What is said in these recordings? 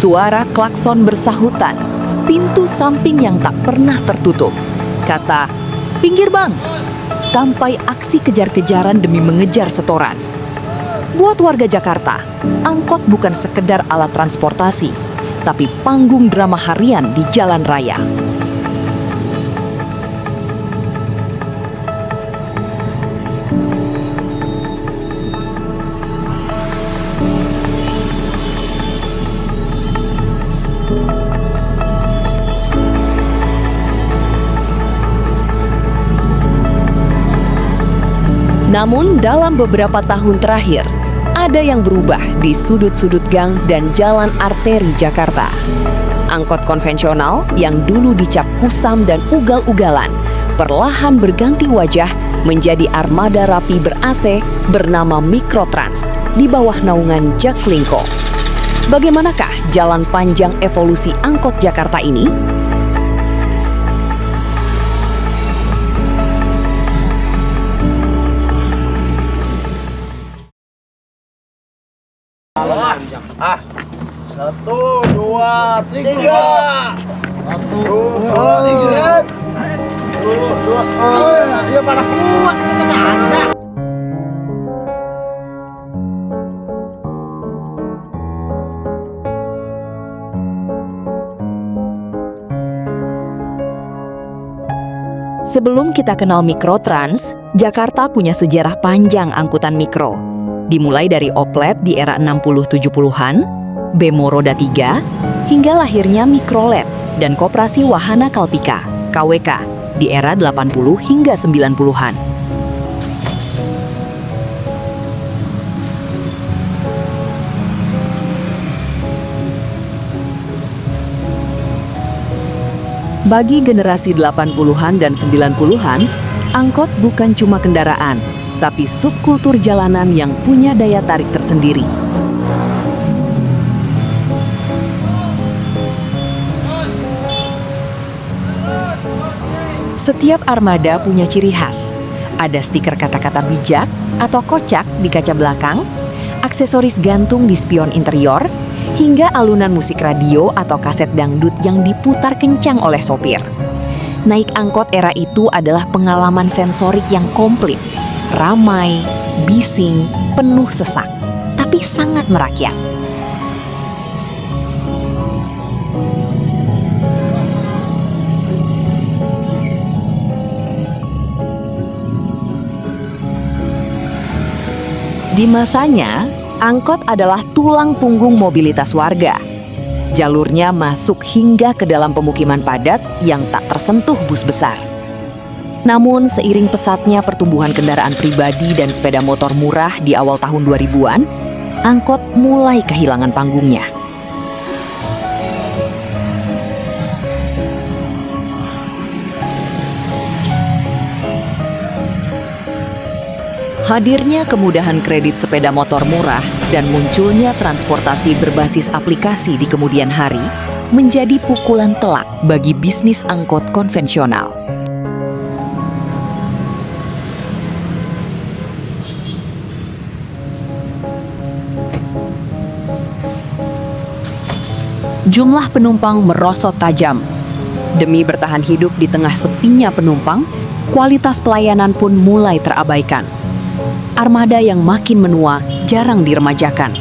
Suara klakson bersahutan, pintu samping yang tak pernah tertutup. Kata, "Pinggir bang!" Sampai aksi kejar-kejaran demi mengejar setoran. Buat warga Jakarta, angkot bukan sekedar alat transportasi, tapi panggung drama harian di jalan raya. Namun dalam beberapa tahun terakhir, ada yang berubah di sudut-sudut gang dan jalan arteri Jakarta. Angkot konvensional yang dulu dicap kusam dan ugal-ugalan, perlahan berganti wajah menjadi armada rapi ber-AC bernama Mikrotrans di bawah naungan Jaklingko. Bagaimanakah jalan panjang evolusi angkot Jakarta ini? Satu, dua, tiga. Satu, dua, tiga. Dua. Dia pada kuat. Sebelum kita kenal Mikrotrans, Jakarta punya sejarah panjang angkutan mikro. Dimulai dari Oplet di era 60-70-an, Bemo Roda 3, hingga lahirnya Mikrolet dan Koperasi Wahana Kalpika, KWK, di era 80 hingga 90-an. Bagi generasi 80-an dan 90-an, angkot bukan cuma kendaraan, tapi subkultur jalanan yang punya daya tarik tersendiri. Setiap armada punya ciri khas. Ada stiker kata-kata bijak atau kocak di kaca belakang, aksesoris gantung di spion interior, hingga alunan musik radio atau kaset dangdut yang diputar kencang oleh sopir. Naik angkot era itu adalah pengalaman sensorik yang komplit. Ramai, bising, penuh sesak, tapi sangat merakyat. Di masanya, angkot adalah tulang punggung mobilitas warga. Jalurnya masuk hingga ke dalam pemukiman padat yang tak tersentuh bus besar. Namun seiring pesatnya pertumbuhan kendaraan pribadi dan sepeda motor murah di awal tahun 2000-an, angkot mulai kehilangan panggungnya. Hadirnya kemudahan kredit sepeda motor murah dan munculnya transportasi berbasis aplikasi di kemudian hari menjadi pukulan telak bagi bisnis angkot konvensional. Jumlah penumpang merosot tajam. Demi bertahan hidup di tengah sepinya penumpang, kualitas pelayanan pun mulai terabaikan. Armada yang makin menua jarang diremajakan.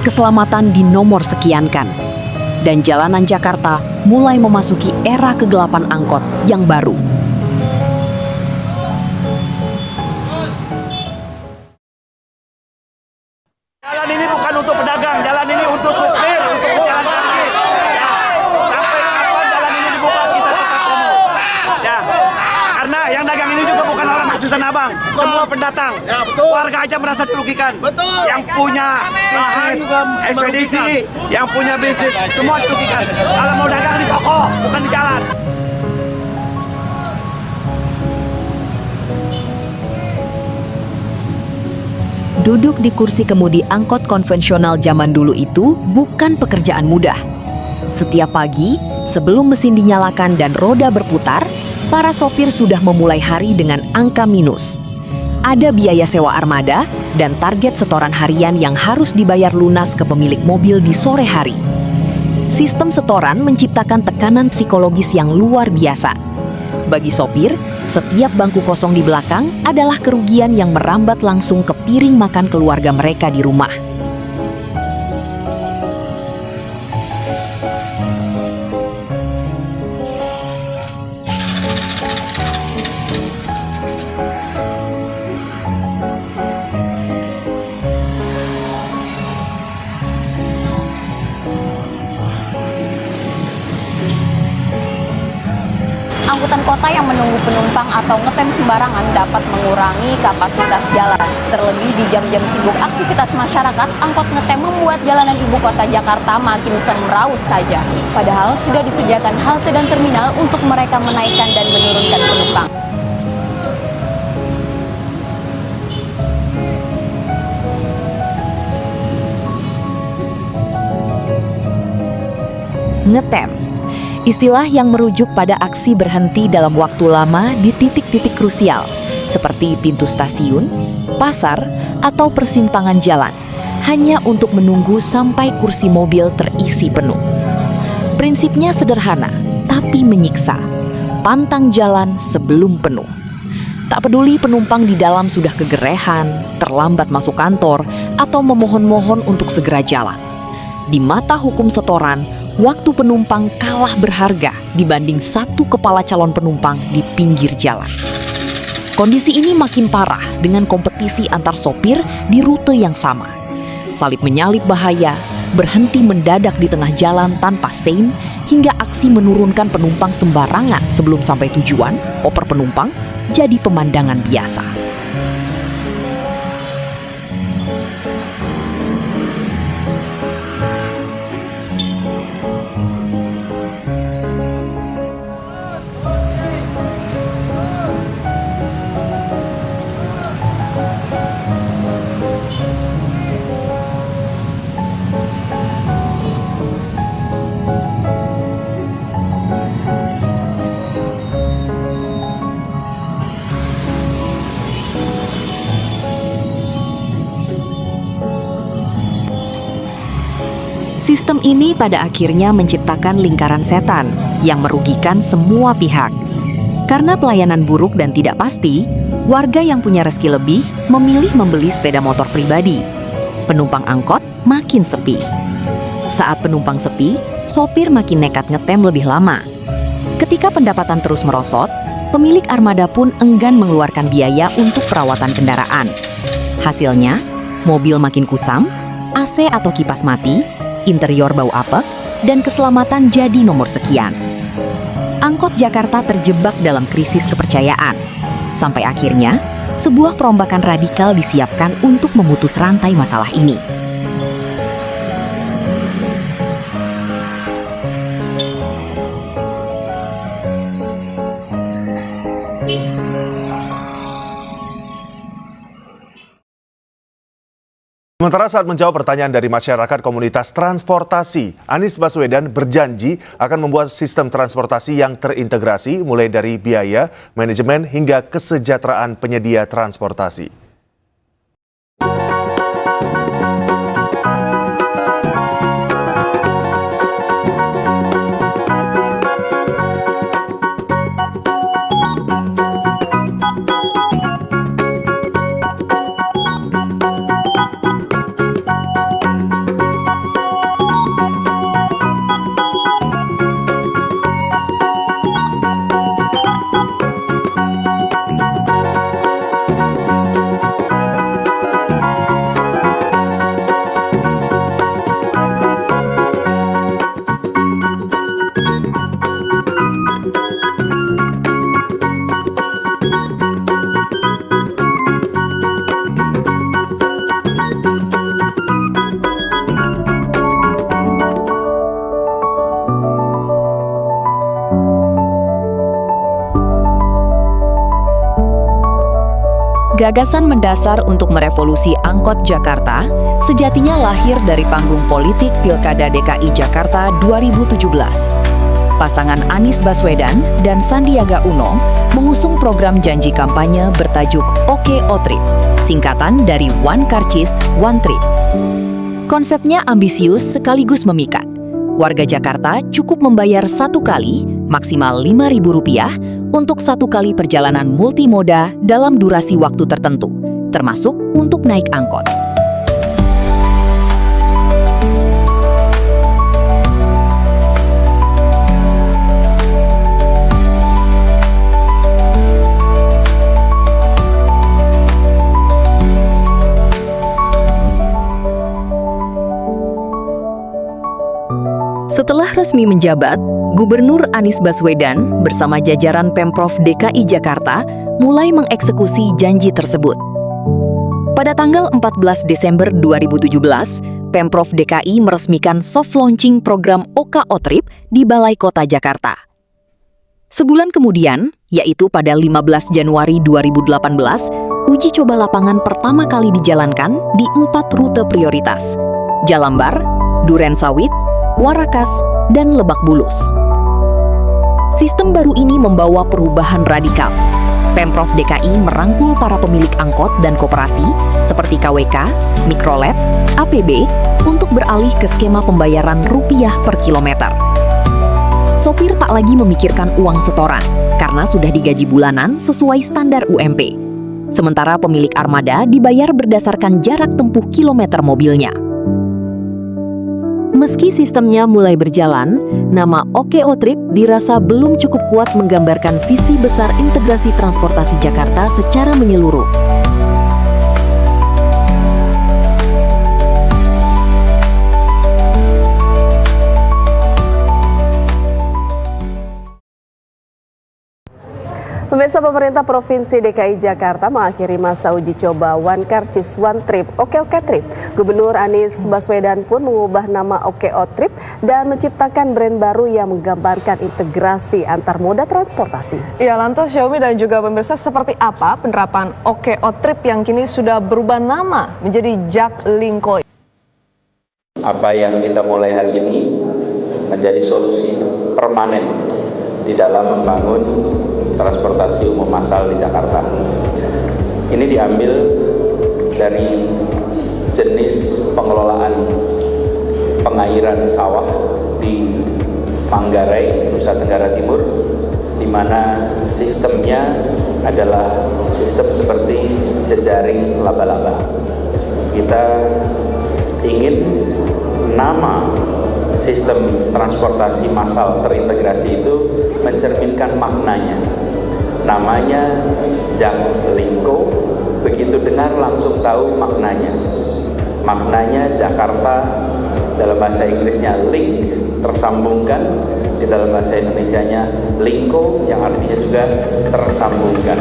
Keselamatan dinomor sekiankan. Dan jalanan Jakarta mulai memasuki era kegelapan angkot yang baru. Jalan ini bukan untuk pedagang, jalan ini untuk supir, untuk pejalan kaki. Ya, sampai kapan jalan ini dibuka kita tetap promo. Ya, karena yang dagang ini juga bukan orang asli Tanah Abang, semua pendatang. Ya, betul. Warga aja merasa dirugikan. Betul. Yang punya bisnis ekspedisi, yang punya bisnis, semua dirugikan. Kalau mau dagang di toko, bukan di jalan. Duduk di kursi kemudi angkot konvensional zaman dulu itu bukan pekerjaan mudah. Setiap pagi, sebelum mesin dinyalakan dan roda berputar, para sopir sudah memulai hari dengan angka minus. Ada biaya sewa armada dan target setoran harian yang harus dibayar lunas ke pemilik mobil di sore hari. Sistem setoran menciptakan tekanan psikologis yang luar biasa. Bagi sopir, setiap bangku kosong di belakang adalah kerugian yang merambat langsung ke piring makan keluarga mereka di rumah. Angkutan kota yang menunggu penumpang atau ngetem sembarangan dapat mengurangi kapasitas jalan. Terlebih di jam-jam sibuk aktivitas masyarakat, angkot ngetem membuat jalanan ibu kota Jakarta makin semraut saja. Padahal sudah disediakan halte dan terminal untuk mereka menaikkan dan menurunkan penumpang. Ngetem, istilah yang merujuk pada aksi berhenti dalam waktu lama di titik-titik krusial, seperti pintu stasiun, pasar, atau persimpangan jalan, hanya untuk menunggu sampai kursi mobil terisi penuh. Prinsipnya sederhana, tapi menyiksa. Pantang jalan sebelum penuh. Tak peduli penumpang di dalam sudah kegerehan, terlambat masuk kantor, atau memohon-mohon untuk segera jalan. Di mata hukum setoran, waktu penumpang kalah berharga dibanding satu kepala calon penumpang di pinggir jalan. Kondisi ini makin parah dengan kompetisi antar sopir di rute yang sama. Salib menyalip bahaya, berhenti mendadak di tengah jalan tanpa sein, hingga aksi menurunkan penumpang sembarangan sebelum sampai tujuan, oper penumpang, jadi pemandangan biasa. Sistem ini pada akhirnya menciptakan lingkaran setan yang merugikan semua pihak. Karena pelayanan buruk dan tidak pasti, warga yang punya rezeki lebih memilih membeli sepeda motor pribadi. Penumpang angkot makin sepi. Saat penumpang sepi, sopir makin nekat ngetem lebih lama. Ketika pendapatan terus merosot, pemilik armada pun enggan mengeluarkan biaya untuk perawatan kendaraan. Hasilnya, mobil makin kusam, AC atau kipas mati, interior bau apek, dan keselamatan jadi nomor sekian. Angkot Jakarta terjebak dalam krisis kepercayaan. Sampai akhirnya, sebuah perombakan radikal disiapkan untuk memutus rantai masalah ini. Sementara saat menjawab pertanyaan dari masyarakat komunitas transportasi, Anies Baswedan berjanji akan membuat sistem transportasi yang terintegrasi mulai dari biaya, manajemen, hingga kesejahteraan penyedia transportasi. Gagasan mendasar untuk merevolusi angkot Jakarta sejatinya lahir dari panggung politik Pilkada DKI Jakarta 2017. Pasangan Anies Baswedan dan Sandiaga Uno mengusung program janji kampanye bertajuk OKO Trip, singkatan dari One Karcis, One Trip. Konsepnya ambisius sekaligus memikat. Warga Jakarta cukup membayar satu kali, maksimal Rp5.000 untuk satu kali perjalanan multimoda dalam durasi waktu tertentu, termasuk untuk naik angkot. Setelah resmi menjabat, Gubernur Anies Baswedan bersama jajaran Pemprov DKI Jakarta mulai mengeksekusi janji tersebut. Pada tanggal 14 Desember 2017, Pemprov DKI meresmikan soft launching program OKO Trip di Balai Kota Jakarta. Sebulan kemudian, yaitu pada 15 Januari 2018, uji coba lapangan pertama kali dijalankan di 4 rute prioritas: Jalambar, Durensawit, Warakas, dan Lebak Bulus. Sistem baru ini membawa perubahan radikal. Pemprov DKI merangkul para pemilik angkot dan koperasi seperti KWK, Mikrolet, APB untuk beralih ke skema pembayaran rupiah per kilometer. Sopir tak lagi memikirkan uang setoran karena sudah digaji bulanan sesuai standar UMP. Sementara pemilik armada dibayar berdasarkan jarak tempuh kilometer mobilnya. Meski sistemnya mulai berjalan, nama OKO Trip dirasa belum cukup kuat menggambarkan visi besar integrasi transportasi Jakarta secara menyeluruh. Pemirsa, pemerintah Provinsi DKI Jakarta mengakhiri masa uji coba One Car Choose One Trip OKO Trip. Gubernur Anies Baswedan pun mengubah nama OKO Trip dan menciptakan brand baru yang menggambarkan integrasi antar moda transportasi. Ya, lantas Xiaomi dan juga pemirsa, seperti apa penerapan OKO Trip yang kini sudah berubah nama menjadi Jaklingko? Apa yang kita mulai hari ini menjadi solusi permanen di dalam membangun transportasi umum massal di Jakarta. Ini diambil dari jenis pengelolaan pengairan sawah di Manggarai, Nusa Tenggara Timur, di mana sistemnya adalah sistem seperti jejaring laba-laba. Kita ingin nama sistem transportasi massal terintegrasi itu mencerminkan maknanya. Namanya Jaklingko, begitu dengar langsung tahu maknanya. Maknanya Jakarta, dalam bahasa Inggrisnya link, tersambungkan, di dalam bahasa Indonesianya lingko, yang artinya juga tersambungkan.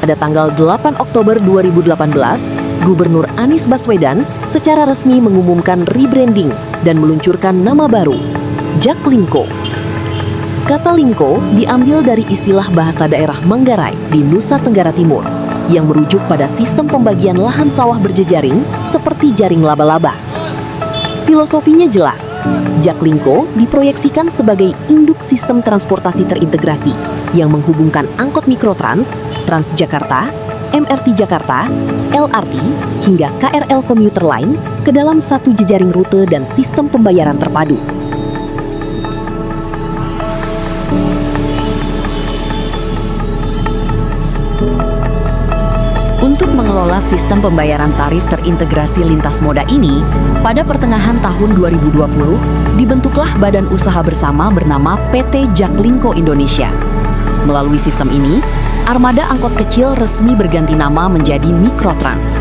Pada tanggal 8 Oktober 2018, Gubernur Anies Baswedan secara resmi mengumumkan rebranding dan meluncurkan nama baru, Jaklingko. Kata lingko diambil dari istilah bahasa daerah Manggarai di Nusa Tenggara Timur yang merujuk pada sistem pembagian lahan sawah berjejaring seperti jaring laba-laba. Filosofinya jelas, Jaklingko diproyeksikan sebagai induk sistem transportasi terintegrasi yang menghubungkan angkot mikrotrans, Transjakarta, MRT Jakarta, LRT, hingga KRL komuter lain ke dalam satu jejaring rute dan sistem pembayaran terpadu. Untuk mengelola sistem pembayaran tarif terintegrasi lintas moda ini, pada pertengahan tahun 2020, dibentuklah badan usaha bersama bernama PT Jaklingko Indonesia. Melalui sistem ini, armada angkot kecil resmi berganti nama menjadi Mikrotrans.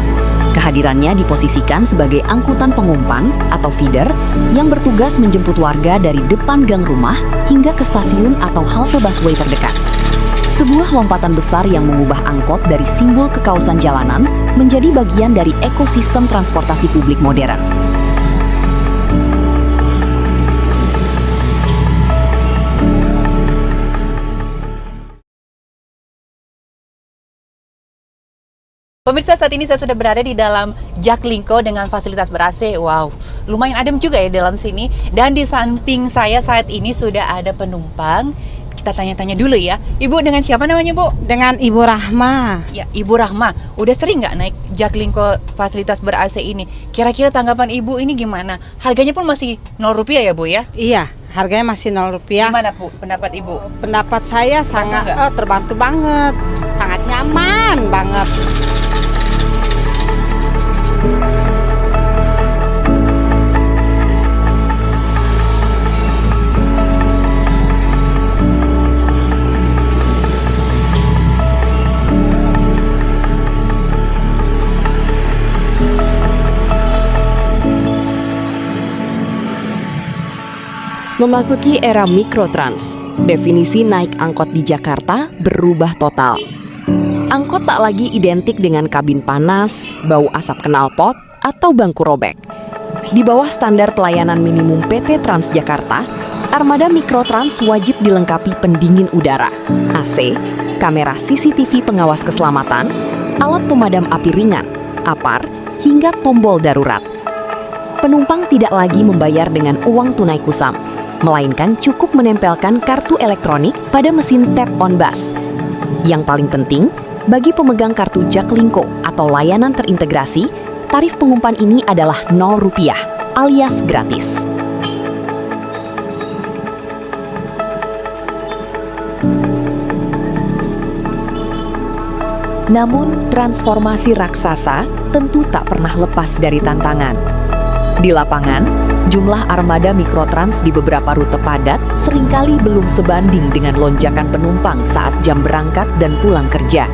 Kehadirannya diposisikan sebagai angkutan pengumpan atau feeder yang bertugas menjemput warga dari depan gang rumah hingga ke stasiun atau halte busway terdekat. Sebuah lompatan besar yang mengubah angkot dari simbol kekaosan jalanan menjadi bagian dari ekosistem transportasi publik modern. Pemirsa, saat ini saya sudah berada di dalam Jaklingko dengan fasilitas ber-AC. Wow, lumayan adem juga ya dalam sini. Dan di samping saya saat ini sudah ada penumpang. kita tanya-tanya dulu ya. Ibu dengan siapa namanya, Bu? Dengan Ibu Rahma. Ya, Ibu Rahma. Udah sering nggak naik Jaklingko fasilitas ber-AC ini? Kira-kira tanggapan Ibu ini gimana? Harganya pun masih Rp0 ya, Bu ya? Iya, harganya masih Rp0. Gimana, Bu, pendapat Ibu? Pendapat saya sangat terbantu banget. Sangat nyaman banget. Memasuki era mikrotrans, definisi naik angkot di Jakarta berubah total. Angkot tak lagi identik dengan kabin panas, bau asap knalpot, atau bangku robek. Di bawah standar pelayanan minimum PT Transjakarta, armada mikrotrans wajib dilengkapi pendingin udara, AC, kamera CCTV pengawas keselamatan, alat pemadam api ringan, APAR, hingga tombol darurat. Penumpang tidak lagi membayar dengan uang tunai kusam, melainkan cukup menempelkan kartu elektronik pada mesin tap on bus. Yang paling penting, bagi pemegang kartu Jaklingko atau layanan terintegrasi, tarif pengumpan ini adalah Rp0 alias gratis. Namun, transformasi raksasa tentu tak pernah lepas dari tantangan. Di lapangan, jumlah armada mikrotrans di beberapa rute padat seringkali belum sebanding dengan lonjakan penumpang saat jam berangkat dan pulang kerja.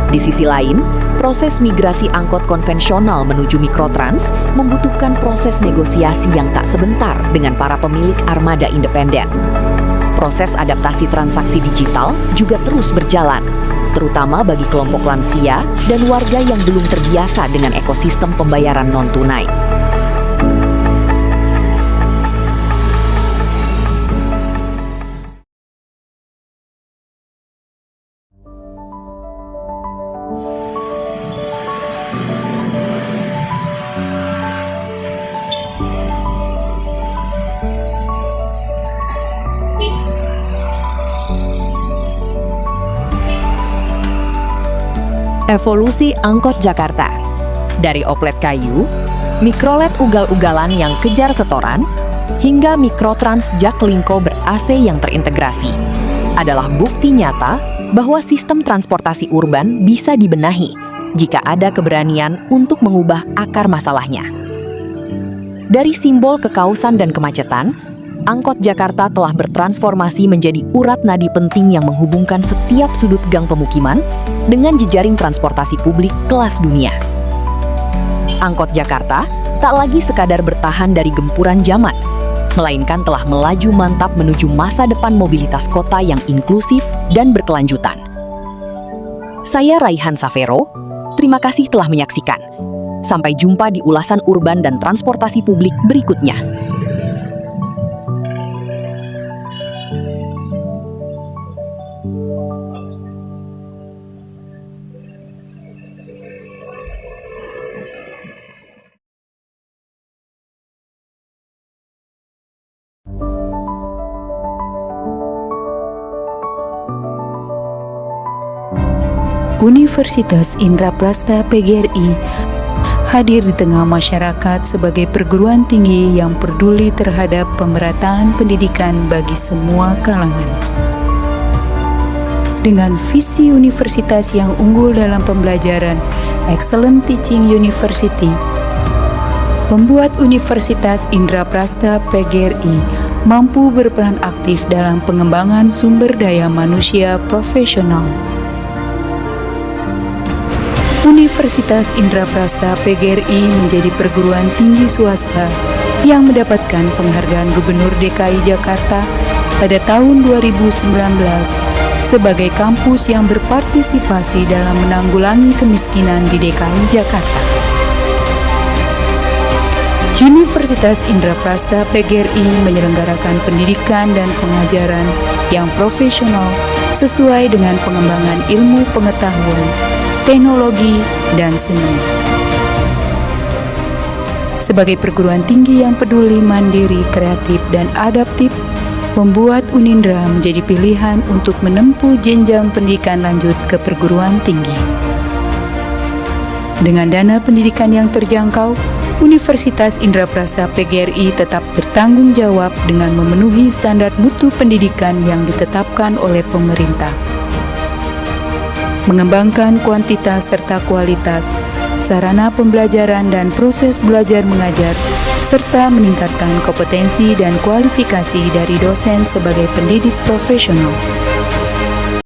Di sisi lain, proses migrasi angkot konvensional menuju mikrotrans membutuhkan proses negosiasi yang tak sebentar dengan para pemilik armada independen. Proses adaptasi transaksi digital juga terus berjalan, terutama bagi kelompok lansia dan warga yang belum terbiasa dengan ekosistem pembayaran non-tunai. Evolusi angkot Jakarta. Dari oplet kayu, mikrolet ugal-ugalan yang kejar setoran, hingga mikrotrans Jaklingko ber-AC yang terintegrasi, adalah bukti nyata bahwa sistem transportasi urban bisa dibenahi jika ada keberanian untuk mengubah akar masalahnya. Dari simbol kekausan dan kemacetan, angkot Jakarta telah bertransformasi menjadi urat nadi penting yang menghubungkan setiap sudut gang pemukiman dengan jejaring transportasi publik kelas dunia. Angkot Jakarta tak lagi sekadar bertahan dari gempuran zaman, melainkan telah melaju mantap menuju masa depan mobilitas kota yang inklusif dan berkelanjutan. Saya Raihan Safero, terima kasih telah menyaksikan. Sampai jumpa di ulasan urban dan transportasi publik berikutnya. Universitas Indraprasta PGRI hadir di tengah masyarakat sebagai perguruan tinggi yang peduli terhadap pemerataan pendidikan bagi semua kalangan. Dengan visi universitas yang unggul dalam pembelajaran, Excellent Teaching University, membuat Universitas Indraprasta PGRI mampu berperan aktif dalam pengembangan sumber daya manusia profesional. Universitas Indraprasta PGRI menjadi perguruan tinggi swasta yang mendapatkan penghargaan Gubernur DKI Jakarta pada tahun 2019 sebagai kampus yang berpartisipasi dalam menanggulangi kemiskinan di DKI Jakarta. Universitas Indraprasta PGRI menyelenggarakan pendidikan dan pengajaran yang profesional sesuai dengan pengembangan ilmu pengetahuan, teknologi, dan seni. Sebagai perguruan tinggi yang peduli, mandiri, kreatif, dan adaptif, membuat Unindra menjadi pilihan untuk menempuh jenjang pendidikan lanjut ke perguruan tinggi. Dengan dana pendidikan yang terjangkau, Universitas Indraprasta PGRI tetap bertanggung jawab dengan memenuhi standar mutu pendidikan yang ditetapkan oleh pemerintah. Mengembangkan kuantitas serta kualitas, sarana pembelajaran dan proses belajar mengajar, serta meningkatkan kompetensi dan kualifikasi dari dosen sebagai pendidik profesional.